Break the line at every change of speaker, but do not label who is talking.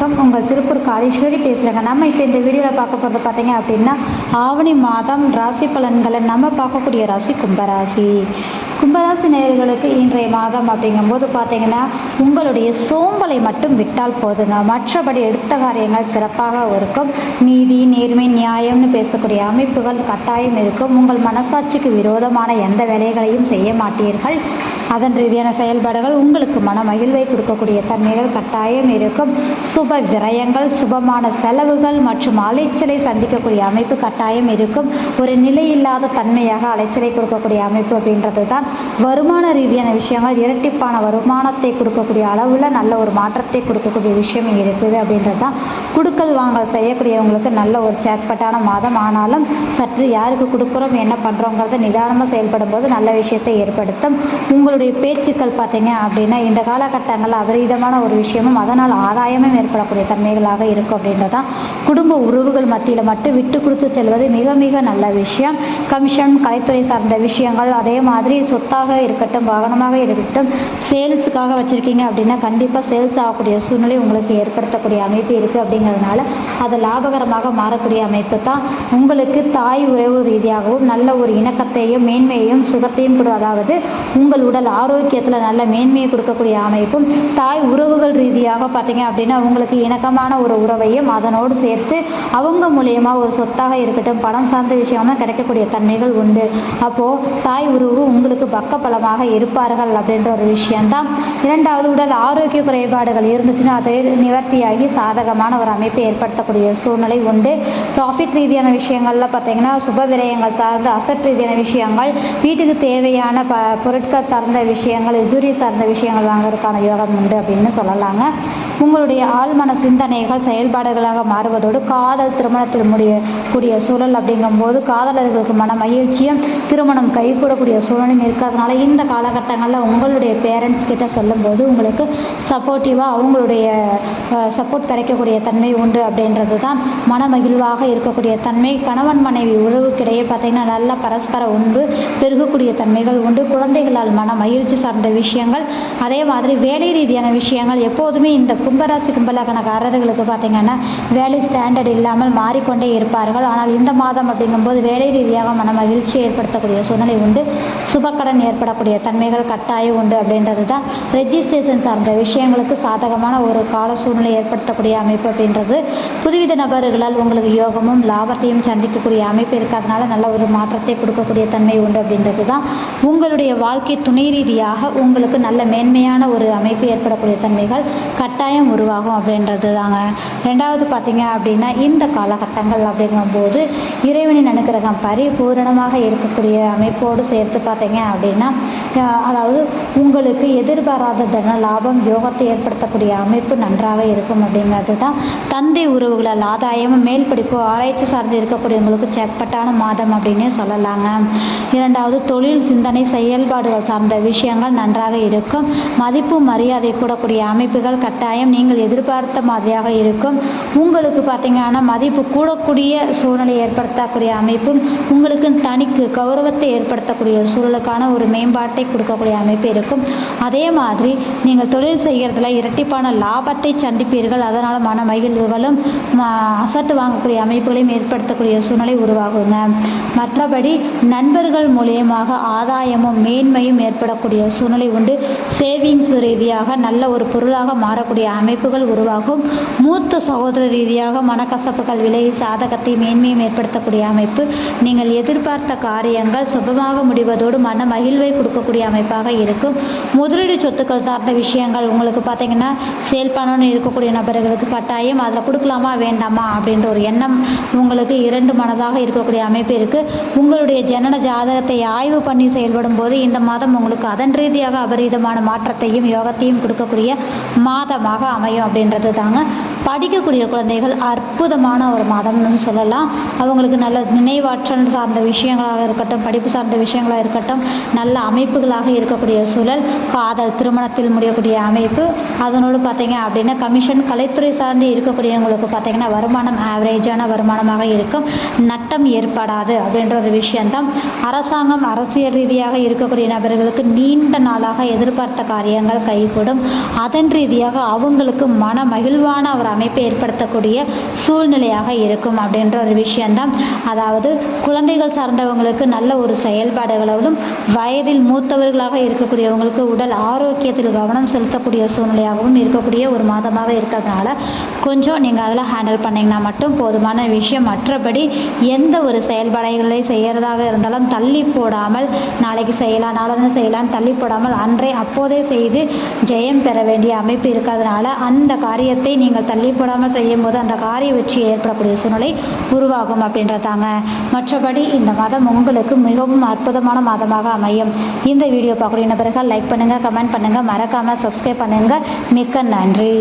வணக்கம். உங்கள் திருப்பூர் காளீஸ்வரி பேசுகிறேங்க. நம்ம இப்போ இந்த வீடியோவில் பார்க்க போகிறது பார்த்தீங்க அப்படின்னா ஆவணி மாதம் ராசி பலன்களை நம்ம பார்க்கக்கூடிய ராசி கும்பராசி. கும்பராசி நேயர்களுக்கு இன்றைய மாதம் அப்படிங்கும்போது பார்த்தீங்கன்னா உங்களுடைய சோம்பலை மட்டும் விட்டால் போதுங்க. மற்றபடி எடுத்த காரியங்கள் சிறப்பாக இருக்கும். நீதி, நேர்மை, நியாயம்னு பேசக்கூடிய அமைப்புகள் கட்டாயம் இருக்கும். உங்கள் மனசாட்சிக்கு விரோதமான எந்த வேலைகளையும் செய்ய மாட்டீர்கள். அதன் ரீதியான செயல்பாடுகள் உங்களுக்கு மன மகிழ்வை கொடுக்கக்கூடிய தன்மைகள் கட்டாயம் இருக்கும். சுப விரயங்கள், சுபமான செலவுகள் மற்றும் அலைச்சலை சந்திக்கக்கூடிய அமைப்பு கட்டாயம் இருக்கும். ஒரு நிலையில்லாத தன்மையாக அலைச்சலை கொடுக்கக்கூடிய அமைப்பு அப்படின்றது தான். வருமான ரீதியான விஷயங்கள் இரட்டிப்பான வருமானத்தை கொடுக்கக்கூடிய அளவில் நல்ல ஒரு மாற்றத்தை கொடுக்கக்கூடிய விஷயம் இருக்குது அப்படின்றது தான். கொடுக்கல் வாங்கல் செய்யக்கூடியவங்களுக்கு நல்ல ஒரு சேட்பட்டான மாதம். ஆனாலும் சற்று யாருக்கு கொடுக்குறோம் என்ன பண்ணுறோங்கிறத நிதானமாக செயல்படும் போது நல்ல விஷயத்தை ஏற்படுத்தும். உங்களுடைய பேச்சுக்கள் பார்த்தீங்க அப்படின்னா இந்த காலகட்டங்களில் அபரீதமான ஒரு விஷயமும் அதனால் ஆதாயமும் ஏற்படக்கூடிய தன்மைகளாக இருக்கும் அப்படின்றது தான். குடும்ப உறவுகள் மத்தியில் மட்டும் விட்டு கொடுத்து செல்வது மிக மிக நல்ல விஷயம். கமிஷன், கலைத்துறை சார்ந்த விஷயங்கள், அதே மாதிரி சொத்தாக இருக்கட்டும், வாகனமாக இருக்கட்டும், சேல்ஸுக்காக வச்சுருக்கீங்க அப்படின்னா கண்டிப்பாக சேல்ஸ் ஆகக்கூடிய சூழ்நிலை உங்களுக்கு ஏற்படுத்தக்கூடிய அமைப்பு இருக்குது. அப்படிங்கிறதுனால அது லாபகரமாக மாறக்கூடிய அமைப்பு தான். உங்களுக்கு தாய் உறவு ரீதியாகவும் நல்ல ஒரு இணக்கத்தையும் மேன்மையையும் சுகத்தையும் அதாவது உங்கள் உடல் ஆரோக்கியத்தில் நல்ல மேன்மையை கொடுக்கக்கூடிய அமைப்பும், தாய் உறவுகள் ரீதியாக பார்த்தீங்க அப்படின்னா உங்களுக்கு இணக்கமான ஒரு உறவையும் அதனோடு சேர்த்து அவங்க மூலியமாக ஒரு சொத்தாக இருக்கட்டும், பணம் சார்ந்த விஷயமும் கிடைக்கக்கூடிய தன்மைகள் உண்டு. அப்போது தாய் உறவு உங்களுக்கு பக்கபலமாக இருப்பார்கள் அப்படின்ற ஒரு விஷயம்தான். இரண்டாவது, உடல் ஆரோக்கிய குறைபாடுகள் இருந்துச்சுன்னா அதை நிவர்த்தியாகி சாதகமான ஒரு அமைப்பை ஏற்படுத்தக்கூடிய சூழ்நிலை உண்டு. ப்ராஃபிட் ரீதியான விஷயங்களில் பார்த்தீங்கன்னா சுப விரயங்கள் சார்ந்த அசட் ரீதியான விஷயங்கள், வீட்டுக்கு தேவையான பொருட்கள் சார்ந்த விஷயங்கள், எசூரி சார்ந்த விஷயங்கள் வாங்குறதுக்கான யோகம் உண்டு அப்படின்னு சொல்லலாங்க. உங்களுடைய ஆழ்மன சிந்தனைகள் செயல்பாடுகளாக மாறுவதோடு காதல் திருமணத்தில் முடியக்கூடிய சூழல் அப்படிங்கும்போது காதலர்களுக்கு மன மகிழ்ச்சியும் திருமணம் கைகூடக்கூடிய சூழலும் இருக்கிறதுனால இந்த காலகட்டங்களில் உங்களுடைய பேரண்ட்ஸ் கிட்ட சொல்லும்போது உங்களுக்கு சப்போர்ட்டிவாக அவங்களுடைய சப்போர்ட் கிடைக்கக்கூடிய தன்மை உண்டு அப்படின்றது தான். மன மகிழ்வாக இருக்கக்கூடிய தன்மை. கணவன் மனைவி உறவுக்கிடையே பார்த்தீங்கன்னா நல்ல பரஸ்பர உண்டு பெருகக்கூடிய தன்மைகள் உண்டு. குழந்தைகளால் மன மகிழ்ச்சி சார்ந்த விஷயங்கள், அதே மாதிரி வேலை ரீதியான விஷயங்கள் எப்போதுமே இந்த கும்பராசி கும்பலக்கணக்காரர்களுக்கு பார்த்தீங்கன்னா வேலை ஸ்டாண்டர்ட் இல்லாமல் மாறிக்கொண்டே இருப்பார்கள். ஆனால் இந்த மாதம் அப்படிங்கும்போது வேலை ரீதியாக மன மகிழ்ச்சியை ஏற்படுத்தக்கூடிய சூழ்நிலை உண்டு. சுபக்கடன் ஏற்படக்கூடிய தன்மைகள் கட்டாயம் உண்டு அப்படின்றது தான். ரெஜிஸ்ட்ரேஷன் சார்ந்த விஷயங்களுக்கு சாதகமான ஒரு கால சூழ்நிலை ஏற்படுத்தக்கூடிய அமைப்பு அப்படின்றது. புதுவித நபர்களால் உங்களுக்கு யோகமும் லாபத்தையும் சந்திக்கக்கூடிய அமைப்பு இருக்கிறதுனால நல்ல ஒரு மாற்றத்தை கொடுக்கக்கூடிய தன்மை உண்டு அப்படின்றது தான். உங்களுடைய வாழ்க்கை துணை ரீதியாக உங்களுக்கு நல்ல மேன்மையான ஒரு அமைப்பு ஏற்படக்கூடிய தன்மைகள் கட்டாயம் உருவாகும் அப்படின்றது தாங்க. ரெண்டாவது பார்த்தீங்க அப்படின்னா இந்த காலகட்டங்கள் அப்படிங்கும்போது இறைவனின் அனுக்கிரகம் பரிபூரணமாக இருக்கக்கூடிய அமைப்போடு சேர்த்து பார்த்தீங்க அப்படின்னா அதாவது உங்களுக்கு எதிர்பாராத தன லாபம் யோகத்தை ஏற்படுத்தக்கூடிய அமைப்பு நன்றாக இருக்கும் அப்படிங்கிறது தான். தந்தை உறவுகளால் ஆதாயமும் மேல் படிப்பு ஆராய்ச்சி சார்ந்து இருக்கக்கூடியவங்களுக்கு சேட்பட்டான மாதம் அப்படின்னே சொல்லலாங்க. இரண்டாவது, தொழில் சிந்தனை செயல்பாடுகள் சார்ந்த விஷயங்கள் நன்றாக இருக்கும். மதிப்பு மரியாதை கூடக்கூடிய அமைப்புகள் கட்டாயம் நீங்கள் எதிர்பார்த்த மாதிரியாக இருக்கும். உங்களுக்கு பார்த்தீங்கன்னா மதிப்பு கூடக்கூடிய சூழ்நிலை ஏற்படுத்தக்கூடிய அமைப்பும் உங்களுக்கு தனிக்கு கௌரவத்தை ஏற்படுத்தக்கூடிய சூழலுக்கான ஒரு மேம்பாட்டை கொடுக்கக்கூடிய அமைப்பு இருக்கும். அதே மாதிரி நீங்கள் தொழில் செய்கிறதுல இரட்டிப்பான லாபத்தை சந்திப்பீர்கள். அதனால் மன மகிழ்வுகளும் அசட்டு வாங்கக்கூடிய அமைப்புகளையும் ஏற்படுத்தக்கூடிய சூழ்நிலை உருவாகுங்க. மற்றபடி நண்பர்கள் மூலியமாக ஆதாயமும் மேன்மையும் ஏற்படக்கூடிய சூழ்நிலை உண்டு. சேவிங்ஸ் ரீதியாக நல்ல ஒரு பொருளாக மாறக்கூடிய அமைப்புகள் உருவாகும். மூத்த சகோதர ரீதியாக மனக்கசப்புகள் விலகி சாதகத்தை மேன்மையும் ஏற்படுத்தக்கூடிய அமைப்பு. நீங்கள் எதிர்பார்த்த காரியங்கள் சுபமாக முடிவதோடு மன மகிழ்வை கொடுக்கக்கூடிய அமைப்பாக இருக்கும். முதலீடு சொத்துக்கள் சார்ந்த விஷயங்கள் உங்களுக்கு பார்த்தீங்கன்னா சேல் பண்ணணும்னு இருக்கக்கூடிய நபர்களுக்கு கட்டாயம் அதில் கொடுக்கலாமா வேண்டாமா அப்படின்ற ஒரு எண்ணம் உங்களுக்கு இரண்டு மனதாக இருக்கக்கூடிய அமைப்பு இருக்குது. உங்களுடைய ஜனன ஜாதகத்தை ஆய்வு பண்ணி செயல்படும் போது இந்த மாதம் உங்களுக்கு அதன் ரீதியாக அபரீதமான மாற்றத்தையும் யோகத்தையும் கொடுக்கக்கூடிய மாதமாக அமையும் அப்படின்றது தாங்க. படிக்கக்கூடிய குழந்தைகள் அற்புதமான ஒரு மாதம்னு சொல்லலாம். அவங்களுக்கு நல்ல நினைவாற்றல் சார்ந்த விஷயங்களாக இருக்கட்டும், படிப்பு சார்ந்த விஷயங்களாக இருக்கட்டும், நல்ல அமைப்புகளாக இருக்கக்கூடிய சூழல். காதல் திருமணத்தில் முடியக்கூடிய அமைப்பு. அதனோடு பார்த்தீங்க அப்படின்னா கமிஷன், கலைத்துறை சார்ந்து இருக்கக்கூடியவங்களுக்கு பார்த்தீங்கன்னா வருமானம் ஆவரேஜான வருமானமாக இருக்கும். நட்டம் ஏற்படாது அப்படின்ற ஒரு விஷயம்தான். அரசாங்கம் அரசியல் ரீதியாக இருக்கக்கூடிய நபர்களுக்கு நீண்ட நாளாக எதிர்பார்த்த காரியங்கள் கைகூடும். அதன் ரீதியாக அவங்களுக்கு மன மகிழ்வான ஒரு ஒரு அமைப்பை ஏற்படுத்தக்கூடிய சூழ்நிலையாக இருக்கும் அப்படின்ற ஒரு விஷயம்தான். அதாவது குழந்தைகள் சார்ந்தவங்களுக்கு நல்ல ஒரு செயல்பாடுகளும், வயதில் மூத்தவர்களாக இருக்கக்கூடியவங்களுக்கு உடல் ஆரோக்கியத்தில் கவனம் செலுத்தக்கூடிய சூழ்நிலையாகவும் இருக்கக்கூடிய ஒரு மாதமாக இருக்கிறதுனால கொஞ்சம் நீங்கள் அதில் ஹேண்டில் பண்ணிங்கன்னா மட்டும் போதுமான விஷயம். மற்றபடி எந்த ஒரு செயல்பாடுகளை செய்கிறதாக இருந்தாலும் தள்ளி போடாமல் நாளைக்கு செய்யலாம், நாளன்னு செய்யலாம்னு தள்ளி போடாமல் அப்போதே செய்து ஜெயம் பெற வேண்டிய அமைப்பு இருக்கிறதுனால அந்த காரியத்தை நீங்கள் தள்ளி போடாமல் செய்யும் போது அந்த காரிய வெற்றி ஏற்படக்கூடிய சூழ்நிலை உருவாகும் அப்படின்றதாங்க. மற்றபடி இந்த மாதம் உங்களுக்கு மிகவும் அற்புதமான மாதமாக அமையும். இந்த வீடியோ பார்க்கக்கூடிய நபர்கள் லைக் பண்ணுங்கள், கமெண்ட் பண்ணுங்கள், மறக்காமல் சப்ஸ்கிரைப் பண்ணுங்கள். மிக்க நன்றி.